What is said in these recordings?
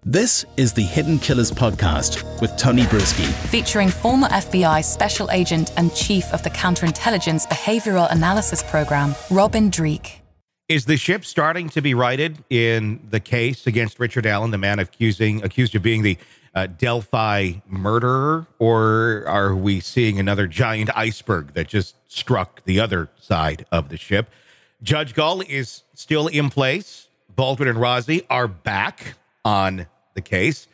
This is the Hidden Killers podcast with Tony Brueski. Featuring former FBI Special Agent and Chief of the Counterintelligence Behavioral Analysis Program, Dreeke. Is the ship starting to be righted in the case against Richard Allen, the man accused of being the Delphi murderer? Or are we seeing another giant iceberg that just struck the other side of the ship? Judge Gull is still in place. Baldwin and Rozzi are back on the case,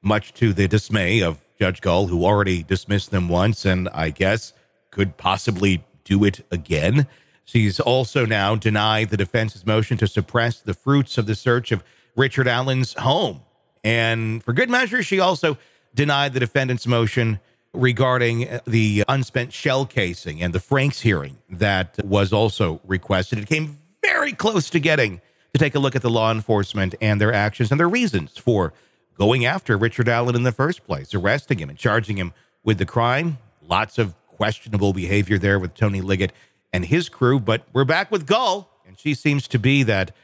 much to the dismay of Judge Gull, who already dismissed them once and I guess could possibly do it again. She's also now denied the defense's motion to suppress the fruits of the search of Richard Allen's home. And for good measure, she also denied the defendant's motion regarding the unspent shell casing and the Franks hearing that was also requested. It came very close to getting to take a look at the law enforcement and their actions and their reasons for going after Richard Allen in the first place, arresting him and charging him with the crime. Lots of questionable behavior there with Tony Liggett and his crew, but we're back with Gull, and she seems to be that,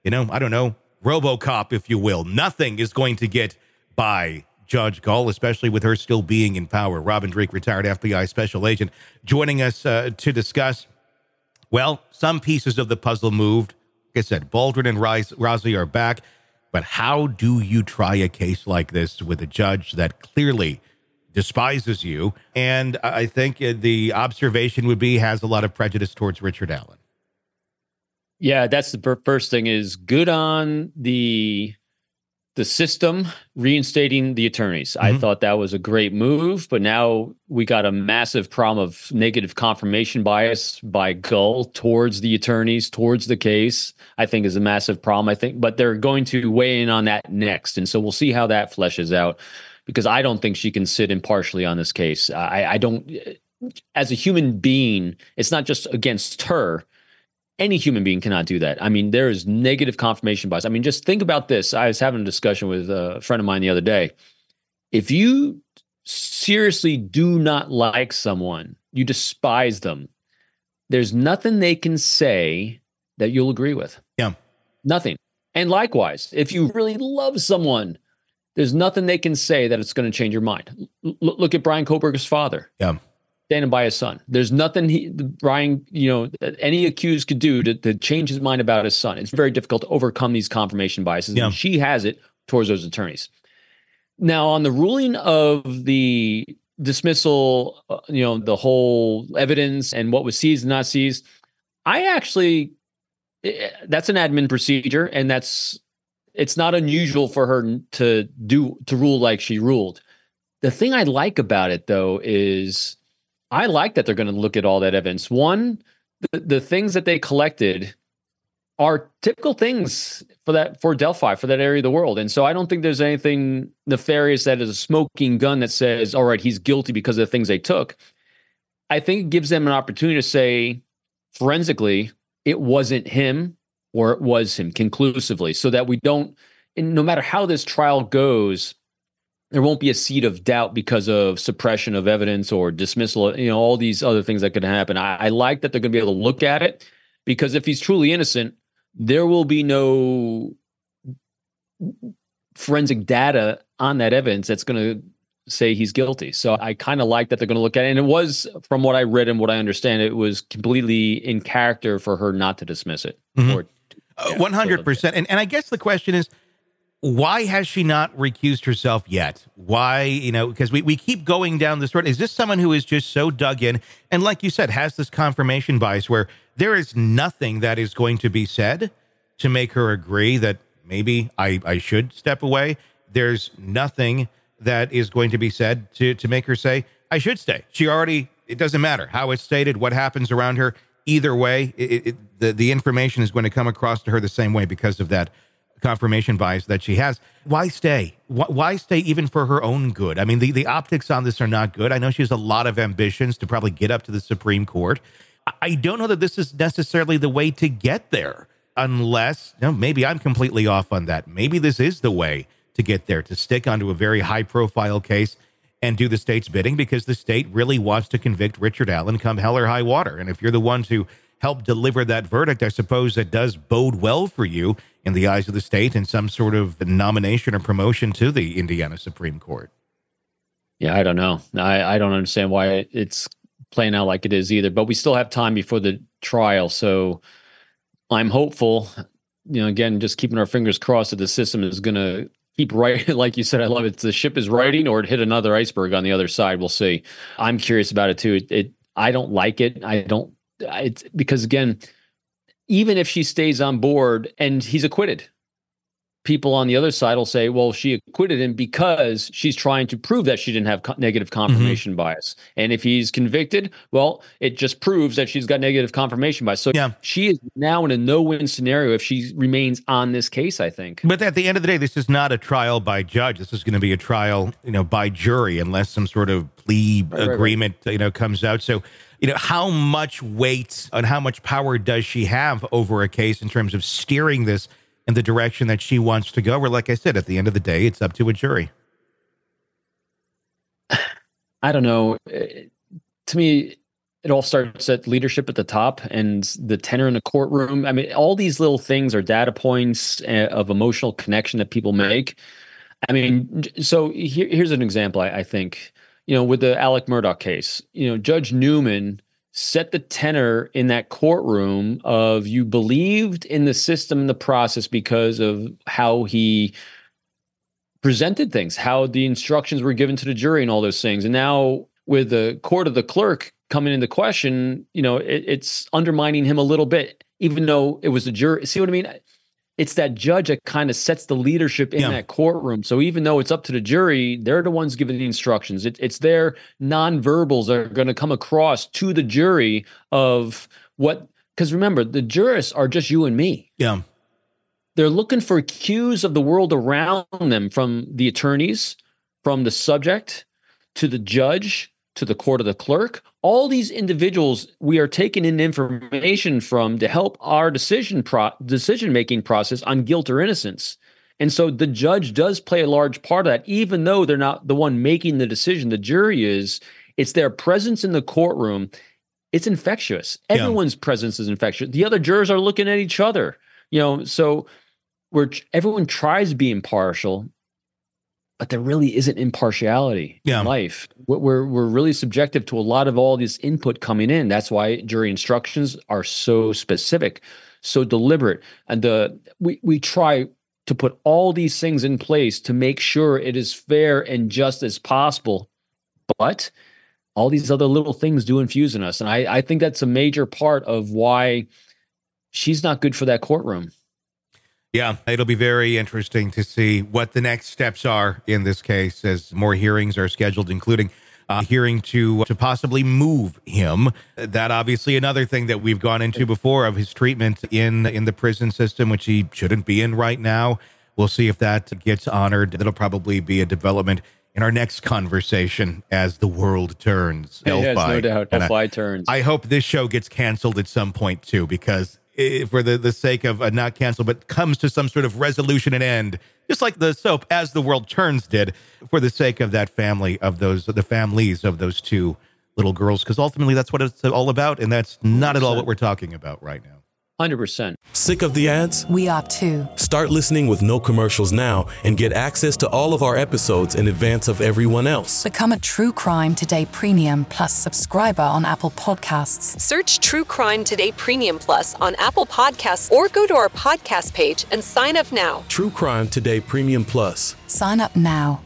RoboCop, if you will. Nothing is going to get by Judge Gull, especially with her still being in power. Dreeke, retired FBI special agent, joining us to discuss, some pieces of the puzzle moved. Like I said, Baldwin and Rozzi are back, but how do you try a case like this with a judge that clearly despises you? And I think the observation would be has a lot of prejudice towards Richard Allen. Yeah, that's the first thing is good on the system reinstating the attorneys. I thought that was a great move, but now we got a massive problem of negative confirmation bias by Gull towards the attorneys, towards the case. I think is a massive problem. But they're going to weigh in on that next. And so we'll see how that fleshes out, because I don't think she can sit impartially on this case. I don't, as a human being, it's not just against her. Any human being cannot do that. I mean, there is negative confirmation bias. I mean, just think about this. I was having a discussion with a friend of mine the other day. If you seriously do not like someone, you despise them, there's nothing they can say that you'll agree with. Yeah. Nothing. And likewise, if you really love someone, there's nothing they can say that it's going to change your mind. Look at Brian Koberger's father. Yeah. Standing by his son. There's nothing Brian, any accused could do to change his mind about his son. It's very difficult to overcome these confirmation biases. Yeah. And she has it towards those attorneys. Now, on the ruling of the dismissal, the whole evidence and what was seized and not seized, that's an admin procedure, and it's not unusual for her to rule like she ruled. The thing I like about it, though, is I like that they're going to look at all that evidence. One, the things that they collected are typical things for Delphi, for that area of the world. And so I don't think there's anything nefarious that is a smoking gun that says, all right, he's guilty because of the things they took. I think it gives them an opportunity to say forensically, it wasn't him or it was him conclusively, so that we don't, and no matter how this trial goes, there won't be a seed of doubt because of suppression of evidence or dismissal, all these other things that could happen. I like that they're going to be able to look at it, because if he's truly innocent, there will be no forensic data on that evidence that's going to say he's guilty. So I kind of like that they're going to look at it. And it was, from what I read and what I understand, it was completely in character for her not to dismiss it. 100%. And I guess the question is, why has she not recused herself yet? Why, because we keep going down this road. Is this someone who is just so dug in and, like you said, has this confirmation bias where there is nothing that is going to be said to make her agree that maybe I should step away? There's nothing that is going to be said to make her say, I should stay. It doesn't matter how it's stated, what happens around her. Either way, the information is going to come across to her the same way because of that confirmation bias that she has. Why stay? Why stay even for her own good? I mean, the optics on this are not good. I know she has a lot of ambitions to probably get up to the Supreme Court. I don't know that this is necessarily the way to get there, unless, maybe I'm completely off on that. Maybe this is the way to get there, to stick onto a very high-profile case and do the state's bidding, because the state really wants to convict Richard Allen come hell or high water. And if you're the one to help deliver that verdict, I suppose that does bode well for you in the eyes of the state and some sort of nomination or promotion to the Indiana Supreme Court. Yeah, I don't know. I don't understand why it's playing out like it is either, but we still have time before the trial. So I'm hopeful, again, just keeping our fingers crossed that the system is going to keep right. Like you said, I love it. The ship is righting or it hit another iceberg on the other side. We'll see. I'm curious about it too. I don't like it. It's because again, even if she stays on board and he's acquitted, people on the other side will say, well, she acquitted him because she's trying to prove that she didn't have negative confirmation bias. And if he's convicted, well, it just proves that she's got negative confirmation bias. So she is now in a no-win scenario if she remains on this case, I think. But at the end of the day, this is not a trial by judge. This is going to be a trial, by jury, unless some sort of plea agreement, comes out. So, how much weight and how much power does she have over a case in terms of steering this in the direction that she wants to go? Where, like I said, at the end of the day, it's up to a jury. I don't know. To me, it all starts at leadership at the top and the tenor in the courtroom. I mean, all these little things are data points of emotional connection that people make. I mean, so here's an example, I think, with the Alec Murdaugh case, Judge Newman set the tenor in that courtroom of you believed in the system and the process because of how he presented things, how the instructions were given to the jury and all those things. And now with the court of the clerk coming into question, it's undermining him a little bit, even though it was the jury. See what I mean? It's that judge that kind of sets the leadership in that courtroom. So even though it's up to the jury, they're the ones giving the instructions. It's their nonverbals that are going to come across to the jury of what, because remember, the jurists are just you and me. Yeah. They're looking for cues of the world around them, from the attorneys, from the subject, to the judge, to the court of the clerk. All these individuals we are taking in information from to help our decision-making process on guilt or innocence. And so the judge does play a large part of that, even though they're not the one making the decision. The jury is. It's their presence in the courtroom. It's infectious. Everyone's presence is infectious. The other jurors are looking at each other. So everyone tries to be impartial, but there really isn't impartiality in life. We're really subjective to a lot of all this input coming in. That's why jury instructions are so specific, so deliberate. And we try to put all these things in place to make sure it is fair and just as possible. But all these other little things do infuse in us. And I think that's a major part of why she's not good for that courtroom. Yeah, it'll be very interesting to see what the next steps are in this case as more hearings are scheduled, including a hearing to possibly move him. That obviously another thing that we've gone into before of his treatment in the prison system, which he shouldn't be in right now. We'll see if that gets honored. That'll probably be a development in our next conversation as the world turns. Yes, no doubt. Delphi turns. I hope this show gets canceled at some point too, because for the sake of not cancel, but comes to some sort of resolution and end, just like the soap As the World Turns did, for the sake of that family, of the families of those two little girls, because ultimately that's what it's all about, and that's not 100%. At all what we're talking about right now. 100%. Sick of the ads? We are too. Start listening with no commercials now and get access to all of our episodes in advance of everyone else. Become a True Crime Today Premium Plus subscriber on Apple Podcasts. Search True Crime Today Premium Plus on Apple Podcasts or go to our podcast page and sign up now. True Crime Today Premium Plus. Sign up now.